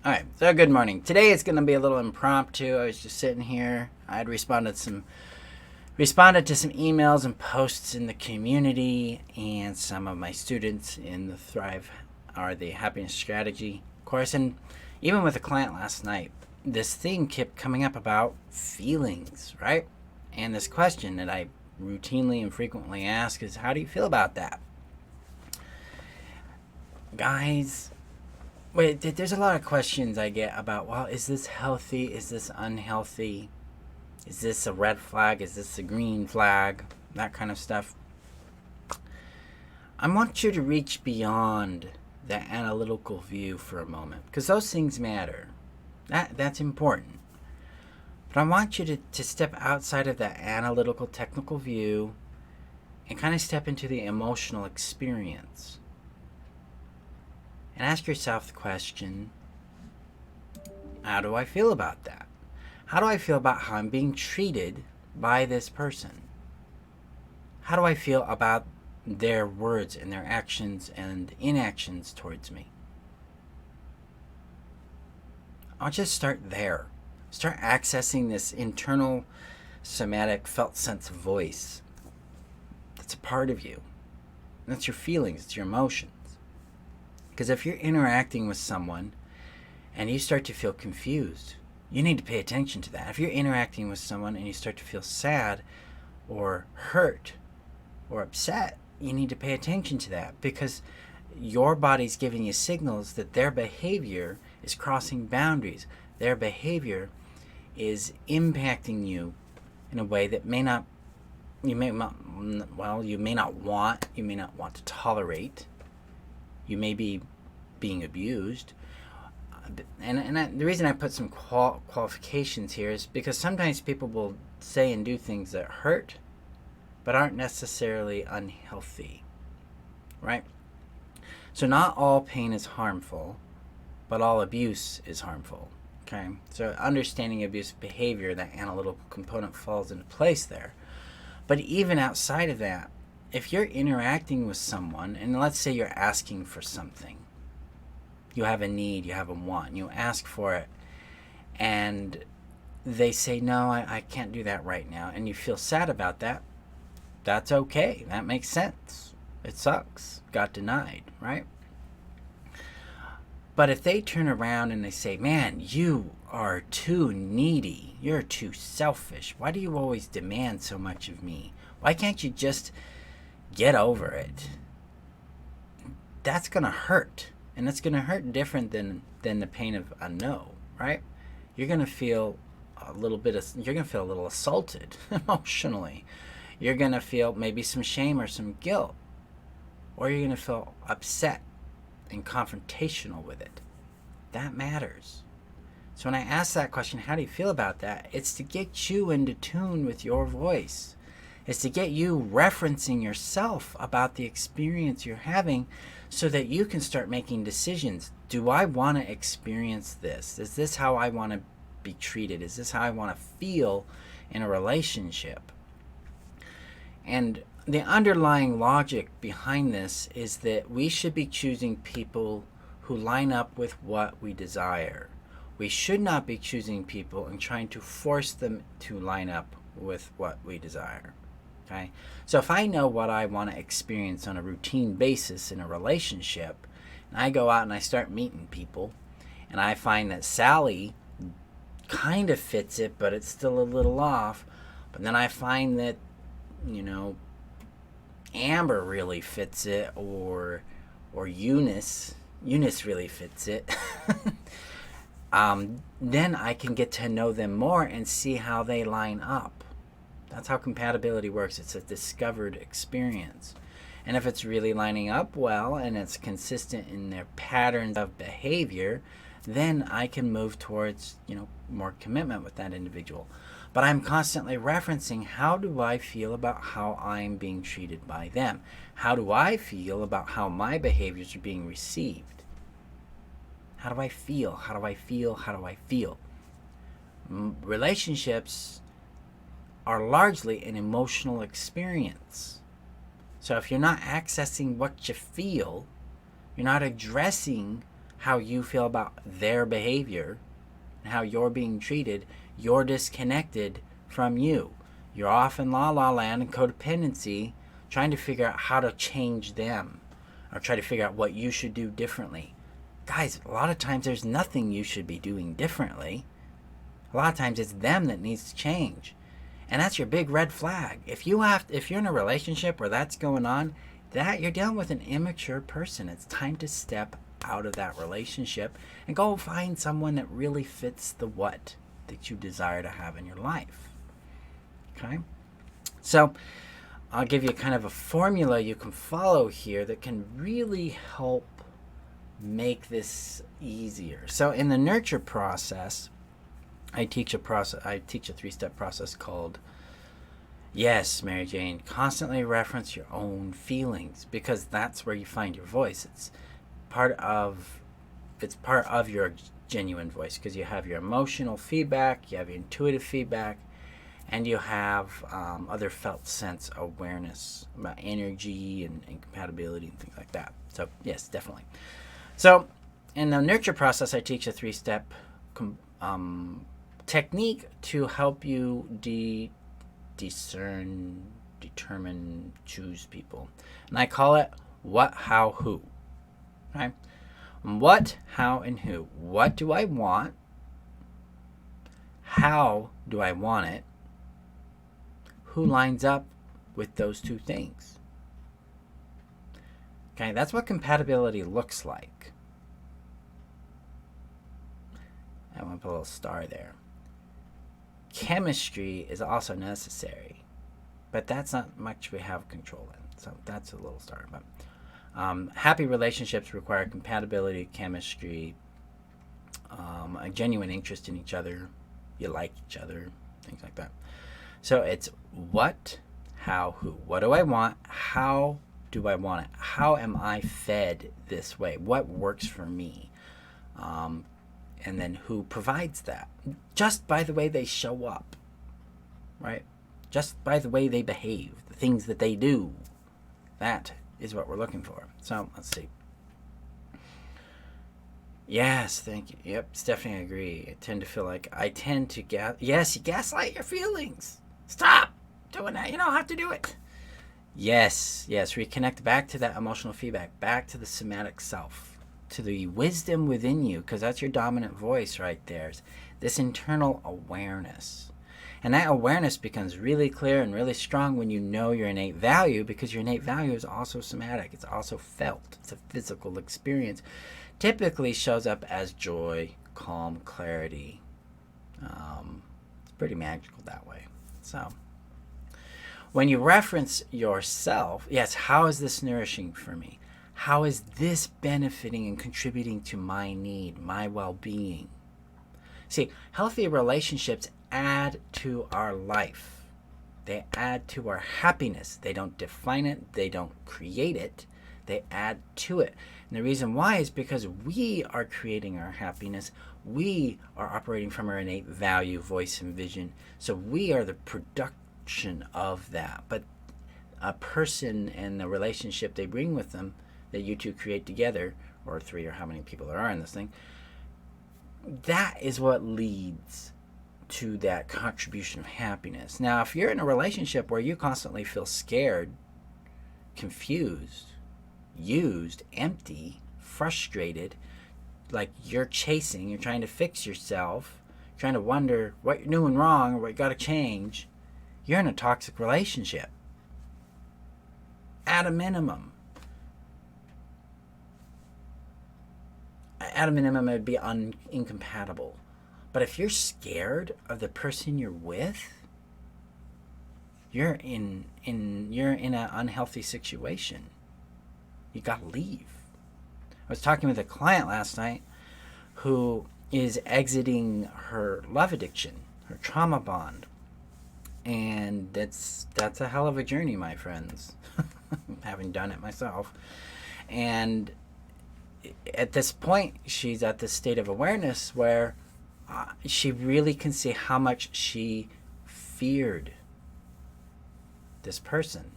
Alright, so good morning. Today it's going to be a little impromptu. I was just sitting here. I had responded to some emails and posts in the community, and some of my students in the Thrive or the Happiness Strategy course. And even with a client last night, this thing kept coming up about feelings, right? And this question that I routinely and frequently ask is, how do you feel about that? Guys, wait, there's a lot of questions I get about, well, is this healthy? Is this unhealthy? Is this a red flag? Is this a green flag? That kind of stuff. I want you to reach beyond the analytical view for a moment, because those things matter. That's important. But I want you to step outside of that analytical, technical view and kind of step into the emotional experience. And ask yourself the question, how do I feel about that? How do I feel about how I'm being treated by this person? How do I feel about their words and their actions and inactions towards me? I'll just start there. Start accessing this internal, somatic, felt sense of voice. That's a part of you. That's your feelings, it's your emotions. Because if you're interacting with someone and you start to feel confused, you need to pay attention to that. If you're interacting with someone and you start to feel sad or hurt or upset, you need to pay attention to that, because your body's giving you signals that their behavior is crossing boundaries. Their behavior is impacting you in a way that you may not want to tolerate. You may be being abused. The reason I put some qualifications here is because sometimes people will say and do things that hurt but aren't necessarily unhealthy, right? So not all pain is harmful, but all abuse is harmful, okay? So understanding abusive behavior, that analytical component falls into place there. But even outside of that, if you're interacting with someone, and let's say you're asking for something, you have a need, you have a want, you ask for it, and they say, no, I can't do that right now, and you feel sad about that, that's okay. That makes sense. It sucks. Got denied, right? But if they turn around and they say, man, you are too needy, you're too selfish, why do you always demand so much of me? Why can't you just get over it? That's going to hurt. And it's going to hurt different than the pain of a no, right? You're going to feel a little assaulted emotionally. You're going to feel maybe some shame or some guilt. Or you're going to feel upset and confrontational with it. That matters. So when I ask that question, how do you feel about that? It's to get you into tune with your voice. It's to get you referencing yourself about the experience you're having, so that you can start making decisions. Do I want to experience this? Is this how I want to be treated? Is this how I want to feel in a relationship? And the underlying logic behind this is that we should be choosing people who line up with what we desire. We should not be choosing people and trying to force them to line up with what we desire. Okay? So if I know what I want to experience on a routine basis in a relationship, and I go out and I start meeting people, and I find that Sally kind of fits it, but it's still a little off, but then I find that, Amber really fits it, or Eunice really fits it, then I can get to know them more and see how they line up. That's how compatibility works. It's a discovered experience. And if it's really lining up well and it's consistent in their patterns of behavior, then I can move towards, more commitment with that individual. But I'm constantly referencing, how do I feel about how I'm being treated by them? How do I feel about how my behaviors are being received? How do I feel? How do I feel? How do I feel? Relationships are largely an emotional experience. So if you're not accessing what you feel, you're not addressing how you feel about their behavior and how you're being treated, you're disconnected from you. You're off in la la land and codependency, trying to figure out how to change them or try to figure out what you should do differently. Guys, a lot of times there's nothing you should be doing differently. A lot of times it's them that needs to change. And that's your big red flag. If you're in a relationship where that's going on, that you're dealing with an immature person. It's time to step out of that relationship and go find someone that really fits the what that you desire to have in your life. Okay? So I'll give you kind of a formula you can follow here that can really help make this easier. So in the nurture process, I teach a 3-step process called, yes, Mary Jane, constantly reference your own feelings, because that's where you find your voice. It's part of your genuine voice, because you have your emotional feedback, you have your intuitive feedback, and you have other felt sense awareness about energy and compatibility and things like that. So yes, definitely. So in the nurture process, I teach a 3-step technique to help you discern, determine, choose people. And I call it what, how, who. Okay? What, how, and who. What do I want? How do I want it? Who lines up with those two things? Okay, that's what compatibility looks like. I want to put a little star there. Chemistry is also necessary, but that's not much we have control in. So that's a little star. But happy relationships require compatibility, chemistry, a genuine interest in each other. You like each other, things like that. So it's what, how, who. What do I want? How do I want it? How am I fed this way? What works for me? And then who provides that? Just by the way they show up, right? Just by the way they behave, the things that they do. That is what we're looking for. So let's see. Yes, thank you. Yep, Stephanie, I agree. I tend to feel like yes, you gaslight your feelings. Stop doing that. You don't have to do it. Yes, reconnect back to that emotional feedback, back to the somatic self, to the wisdom within you, because that's your dominant voice right there. This internal awareness. And that awareness becomes really clear and really strong when you know your innate value, because your innate value is also somatic. It's also felt. It's a physical experience. Typically shows up as joy, calm, clarity. It's pretty magical that way. So when you reference yourself, yes, how is this nourishing for me? How is this benefiting and contributing to my need, my well-being? See, healthy relationships add to our life. They add to our happiness. They don't define it. They don't create it. They add to it. And the reason why is because we are creating our happiness. We are operating from our innate value, voice, and vision. So we are the production of that. But a person and the relationship they bring with them that you two create together, or 3, or how many people there are in this thing, that is what leads to that contribution of happiness. Now, if you're in a relationship where you constantly feel scared, confused, used, empty, frustrated, like you're trying to fix yourself, trying to wonder what you're doing wrong or what you got to change, you're in a toxic relationship. At a minimum. At a minimum, it would be incompatible. But if you're scared of the person you're with, you're in an unhealthy situation. You gotta leave. I was talking with a client last night who is exiting her love addiction, her trauma bond. And that's a hell of a journey, my friends. Having done it myself. And at this point, she's at this state of awareness where she really can see how much she feared this person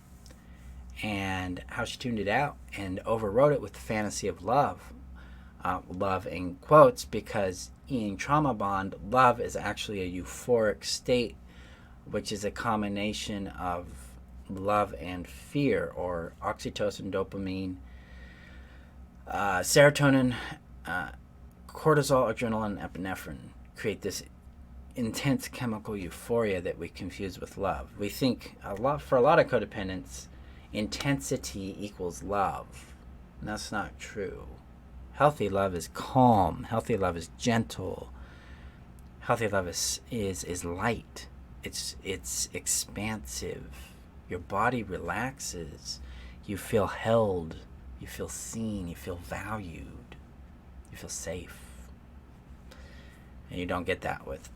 and how she tuned it out and overrode it with the fantasy of love. love in quotes, because in trauma bond, love is actually a euphoric state, which is a combination of love and fear, or oxytocin, dopamine, serotonin, cortisol, adrenaline, epinephrine create this intense chemical euphoria that we confuse with love. We think for a lot of codependents, intensity equals love. And that's not true. Healthy love is calm. Healthy love is gentle. Healthy love is light. It's expansive. Your body relaxes. You feel held. You feel seen. You feel valued. You feel safe. And you don't get that with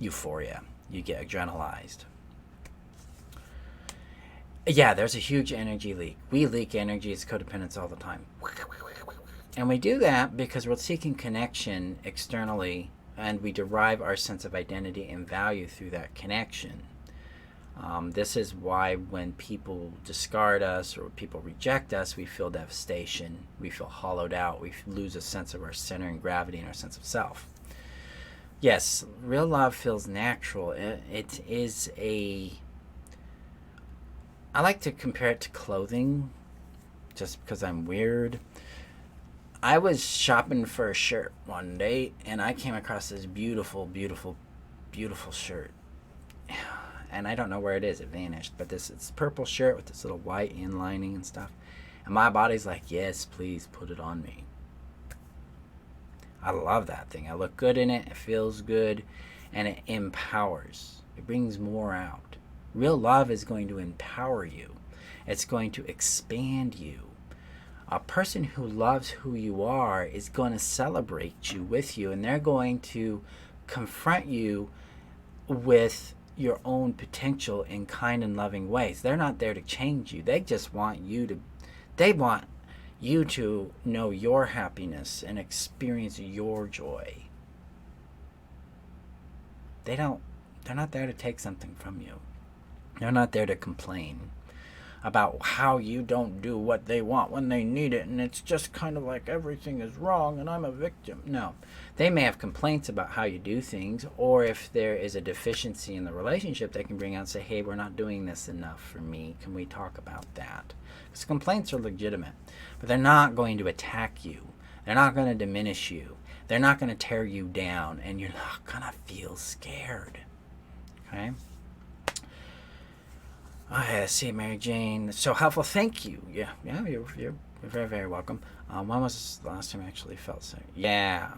euphoria. You get adrenalized. Yeah, there's a huge energy leak. We leak energy as codependents all the time. And we do that because we're seeking connection externally, and we derive our sense of identity and value through that connection. This is why when people discard us or people reject us, we feel devastation. We feel hollowed out. We lose a sense of our center and gravity and our sense of self. Yes, real love feels natural. It is I like to compare it to clothing, just because I'm weird. I was shopping for a shirt one day, and I came across this beautiful, beautiful, beautiful shirt. And I don't know where it is. It vanished. But it's purple shirt with this little white inlining and stuff. And my body's like, yes, please put it on me. I love that thing. I look good in it. It feels good. And it empowers. It brings more out. Real love is going to empower you. It's going to expand you. A person who loves who you are is going to celebrate you with you. And they're going to confront you with your own potential in kind and loving ways. They're not there to change you. They just want you to know your happiness and experience your joy. They're not there to take something from you. They're not there to complain about how you don't do what they want when they need it, and it's just kind of like everything is wrong and I'm a victim. No. They may have complaints about how you do things, or if there is a deficiency in the relationship, they can bring out and say, hey, we're not doing this enough for me. Can we talk about that? Because complaints are legitimate, but they're not going to attack you. They're not going to diminish you. They're not going to tear you down, and you're not going to feel scared. Okay? I see, Mary Jane. So helpful. Thank you. Yeah, you're very, very welcome. When was the last time I actually felt sick? Yeah,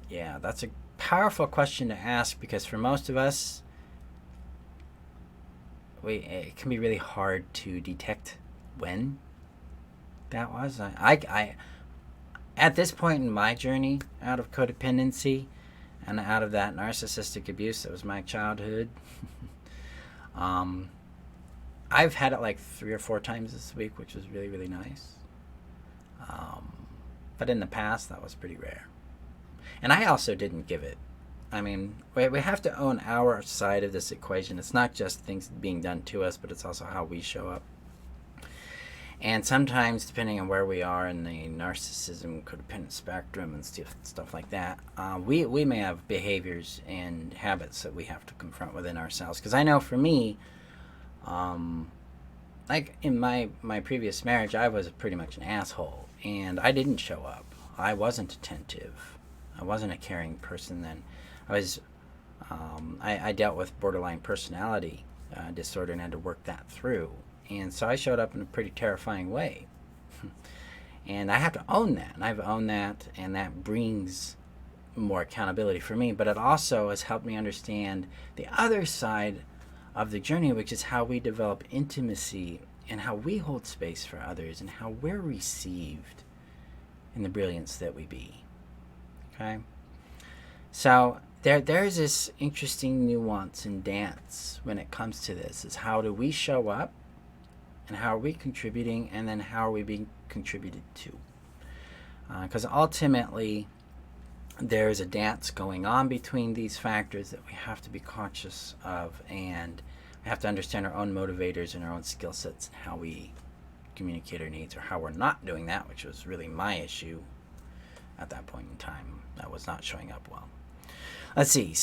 that's a powerful question to ask, because for most of us, it can be really hard to detect when that was. I at this point in my journey out of codependency and out of that narcissistic abuse that was my childhood, I've had it like 3 or 4 times this week, which was really, really nice. But in the past, that was pretty rare. And I also didn't give it. I mean, we have to own our side of this equation. It's not just things being done to us, but it's also how we show up. And sometimes, depending on where we are in the narcissism, codependent spectrum and stuff like that, we may have behaviors and habits that we have to confront within ourselves. Because I know for me, like in my previous marriage, I was pretty much an asshole, and I didn't show up. I wasn't attentive. I wasn't a caring person then. I dealt with borderline personality disorder and had to work that through. And so I showed up in a pretty terrifying way. And I have to own that. And I've owned that, and that brings more accountability for me. But it also has helped me understand the other side of the journey, which is how we develop intimacy and how we hold space for others and how we're received in the brilliance that we be. Okay? So there's this interesting nuance and dance when it comes to this, is how do we show up, and how are we contributing, and then how are we being contributed to? Because ultimately, there's a dance going on between these factors that we have to be conscious of, and we have to understand our own motivators and our own skill sets and how we communicate our needs, or how we're not doing that, which was really my issue at that point in time that was not showing up well. Let's see.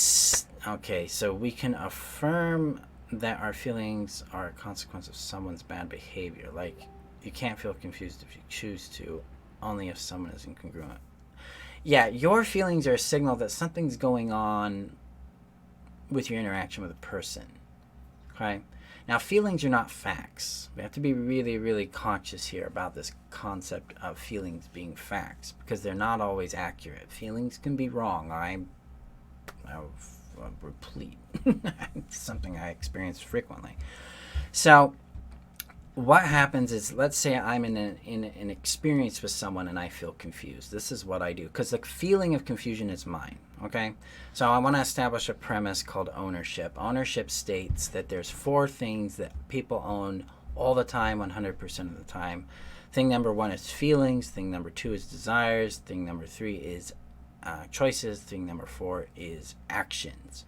Okay, so we can affirm that our feelings are a consequence of someone's bad behavior. Like, you can't feel confused if you choose to, only if someone is incongruent. Yeah, your feelings are a signal that something's going on with your interaction with a person. Okay? Now, feelings are not facts. We have to be really, really conscious here about this concept of feelings being facts, because they're not always accurate. Feelings can be wrong. I'm replete. It's something I experience frequently. So what happens is, let's say I'm in an experience with someone and I feel confused. This is what I do, because the feeling of confusion is mine. Okay, so I want to establish a premise called ownership. Ownership states that there's 4 things that people own all the time, 100% of the time. Thing number 1 is feelings. Thing number 2 is desires. Thing number 3 is choices. Thing number 4 is actions.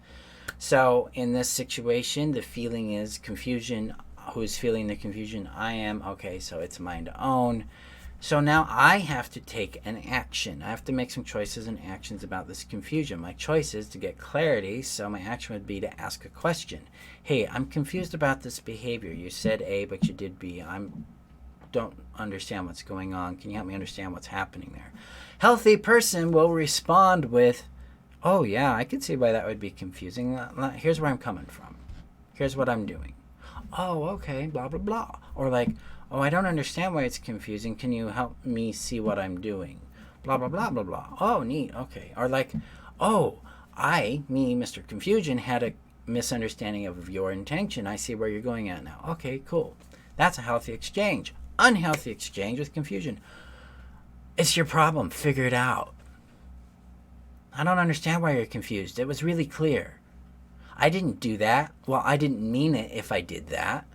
So in this situation, the feeling is confusion. Who's feeling the confusion? I am. Okay, so it's mine to own. So now I have to take an action. I have to make some choices and actions about this confusion. My choice is to get clarity, so my action would be to ask a question. Hey, I'm confused about this behavior. You said A, but you did B. I don't understand what's going on. Can you help me understand what's happening there? Healthy person will respond with, oh yeah, I can see why that would be confusing. Here's where I'm coming from. Here's what I'm doing. Oh, okay, blah, blah, blah. Or like, oh, I don't understand why it's confusing. Can you help me see what I'm doing? Blah, blah, blah, blah, blah. Oh, neat. Okay. Or like, oh, me, Mr. Confusion, had a misunderstanding of your intention. I see where you're going at now. Okay, cool. That's a healthy exchange. Unhealthy exchange with confusion. It's your problem. Figure it out. I don't understand why you're confused. It was really clear. I didn't do that. Well, I didn't mean it if I did that.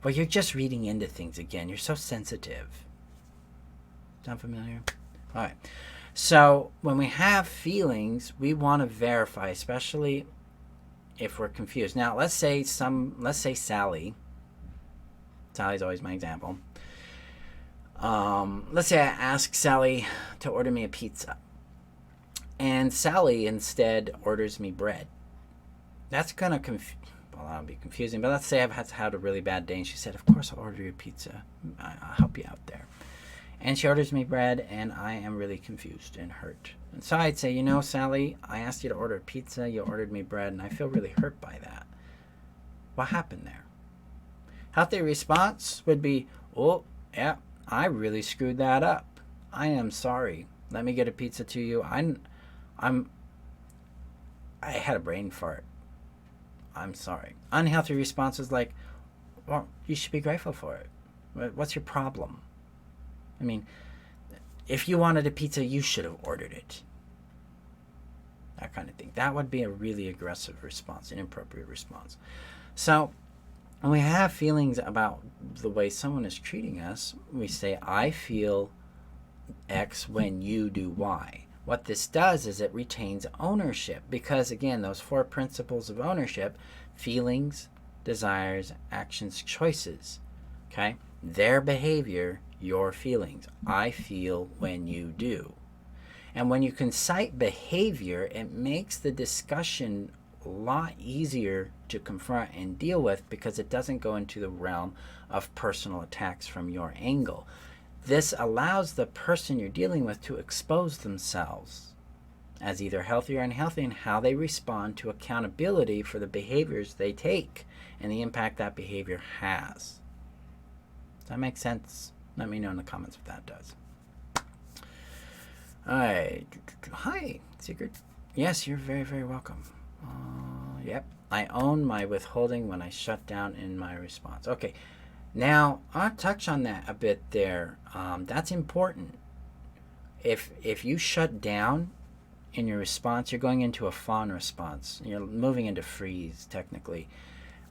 Well, you're just reading into things again. You're so sensitive. Sound familiar? All right. So when we have feelings, we want to verify, especially if we're confused. Now, let's say Sally. Sally's always my example. Let's say I ask Sally to order me a pizza, and Sally instead orders me bread. That's gonna that'll be confusing. But let's say I've had a really bad day, and she said, "Of course, I'll order you pizza. I'll help you out there." And she orders me bread, and I am really confused and hurt. And so I'd say, Sally, I asked you to order pizza. You ordered me bread, and I feel really hurt by that. What happened there? Healthy response would be, "Oh, yeah, I really screwed that up. I am sorry. Let me get a pizza to you. I had a brain fart. I'm sorry." Unhealthy response is like, "Well, you should be grateful for it. What's your problem? I mean, if you wanted a pizza, you should have ordered it." That kind of thing. That would be a really aggressive response, an inappropriate response. So when we have feelings about the way someone is treating us, we say, "I feel X when you do Y." What this does is it retains ownership, because again, those 4 principles of ownership: feelings, desires, actions, choices. Okay? Their behavior, your feelings. I feel when you do. And when you can cite behavior, it makes the discussion a lot easier to confront and deal with, because it doesn't go into the realm of personal attacks from your angle. This allows the person you're dealing with to expose themselves as either healthy or unhealthy, and how they respond to accountability for the behaviors they take and the impact that behavior has. Does that make sense? Let me know in the comments if that does. All right. Hi, Secret. Yes, you're very, very welcome. Yep. I own my withholding when I shut down in my response. Okay. Now, I'll touch on that a bit there. That's important. If you shut down in your response, you're going into a fawn response. You're moving into freeze, technically.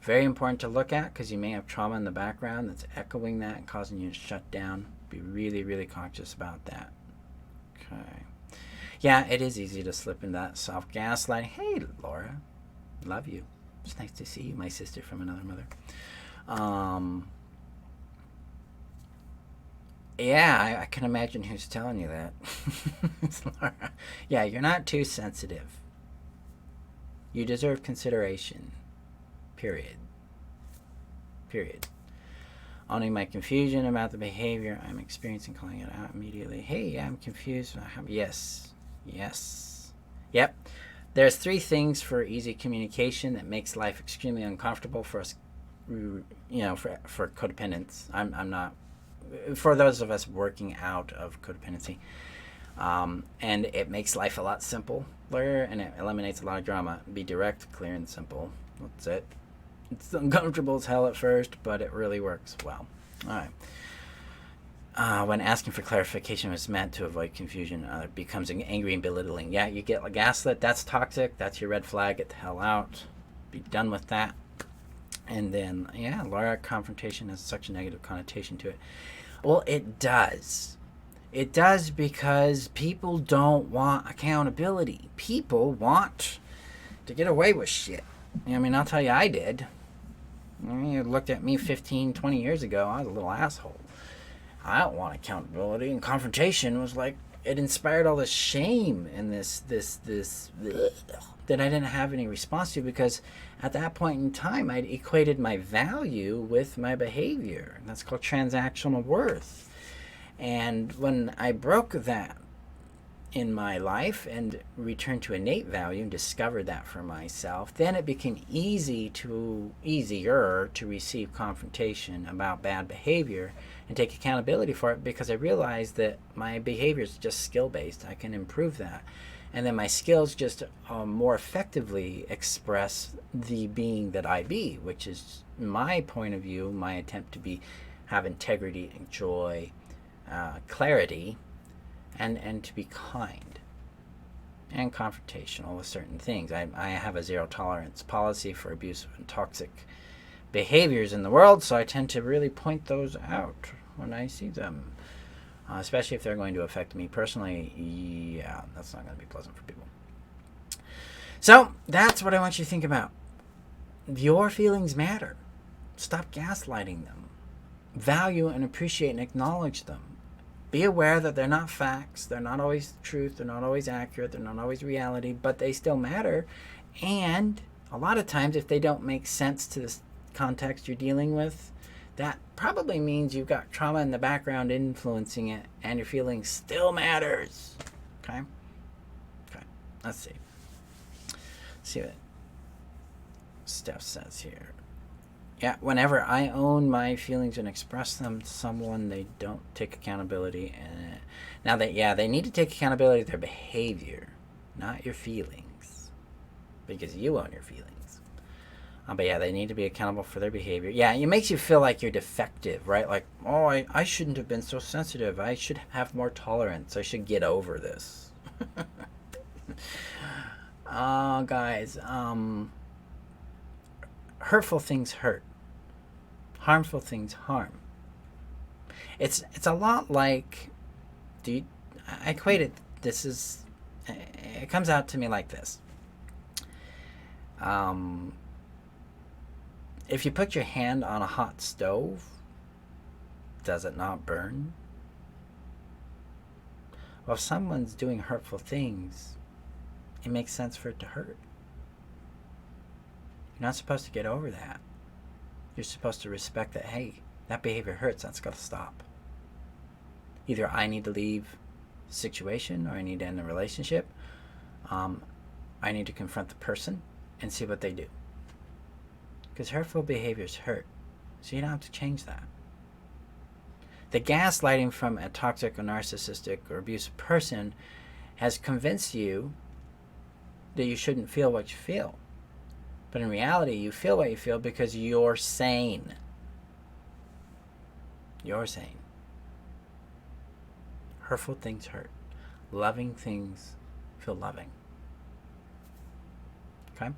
Very important to look at, because you may have trauma in the background that's echoing that and causing you to shut down. Be really, really conscious about that. Okay. Yeah, it is easy to slip into that self-gaslighting. Hey, Laura. Love you. It's nice to see you, my sister from another mother. Yeah, I can imagine who's telling you that. It's Laura. Yeah, you're not too sensitive. You deserve consideration. Period. Period. Owning my confusion about the behavior I'm experiencing, calling it out immediately. Hey, I'm confused. Yes. Yes. Yep. There's 3 things for easy communication that makes life extremely uncomfortable for us, for codependents. I'm not, for those of us working out of codependency. And it makes life a lot simpler, and it eliminates a lot of drama. Be direct, clear, and simple. That's it. It's uncomfortable as hell at first, but it really works well. All right. When asking for clarification is meant to avoid confusion, it becomes angry and belittling. Yeah, you get gaslit. That's toxic. That's your red flag. Get the hell out. Be done with that. And then, yeah, Laura, confrontation has such a negative connotation to it. Well, it does. It does because people don't want accountability. People want to get away with shit. I mean, I'll tell you, I did. You looked at me 15, 20 years ago, I was a little asshole. I don't want accountability. And confrontation was like, it inspired all this shame and this that I didn't have any response to, because at that point in time, I'd equated my value with my behavior. That's called transactional worth. And when I broke that in my life and returned to innate value and discovered that for myself, then it became easier to receive confrontation about bad behavior and take accountability for it, because I realized that my behavior is just skill-based. I can improve that. And then my skills just more effectively express the being that I be, which is my point of view, my attempt to have integrity and joy, clarity, and to be kind and confrontational with certain things. I have a zero tolerance policy for abusive and toxic behaviors in the world, so I tend to really point those out when I see them, especially if they're going to affect me personally. Yeah, that's not going to be pleasant for people. So that's what I want you to think about. Your feelings matter. Stop gaslighting them. Value and appreciate and acknowledge them. Be aware that they're not facts, they're not always truth, they're not always accurate, they're not always reality, but they still matter. And a lot of times, if they don't make sense to the context you're dealing with, that probably means you've got trauma in the background influencing it, and your feelings still matters. Okay? Let's see. See what Steph says here. Yeah, whenever I own my feelings and express them to someone, they don't take accountability. And now they need to take accountability of their behavior, not your feelings, because you own your feelings. But yeah, they need to be accountable for their behavior. Yeah, it makes you feel like you're defective, right? Like, oh, I shouldn't have been so sensitive. I should have more tolerance. I should get over this. Guys, hurtful things hurt. Harmful things harm. It's a lot like, I equate it, it comes out to me like this. If you put your hand on a hot stove, does it not burn? Well, if someone's doing hurtful things, it makes sense for it to hurt. You're not supposed to get over that. You're supposed to respect that, hey, that behavior hurts, that's got to stop. Either I need to leave the situation, or I need to end the relationship. I need to confront the person and see what they do. Because hurtful behaviors hurt, so you don't have to change that. The gaslighting from a toxic or narcissistic or abusive person has convinced you that you shouldn't feel what you feel. But in reality, you feel what you feel because you're sane. You're sane. Hurtful things hurt. Loving things feel loving. Okay?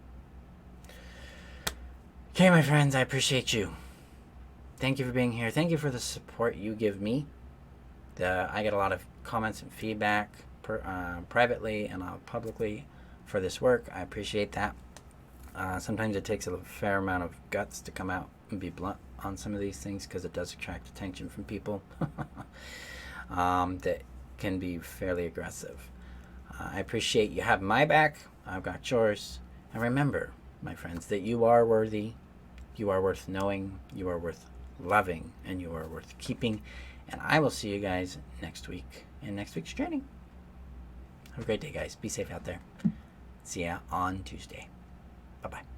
Okay, my friends, I appreciate you. Thank you for being here. Thank you for the support you give me. I get a lot of comments and feedback privately and publicly for this work. I appreciate that. Sometimes it takes a fair amount of guts to come out and be blunt on some of these things because it does attract attention from people that can be fairly aggressive. I appreciate you having my back. I've got yours. And remember, my friends, that you are worthy, you are worth knowing, you are worth loving, and you are worth keeping. And I will see you guys next week in next week's training. Have a great day, guys. Be safe out there. See ya on Tuesday. Bye-bye.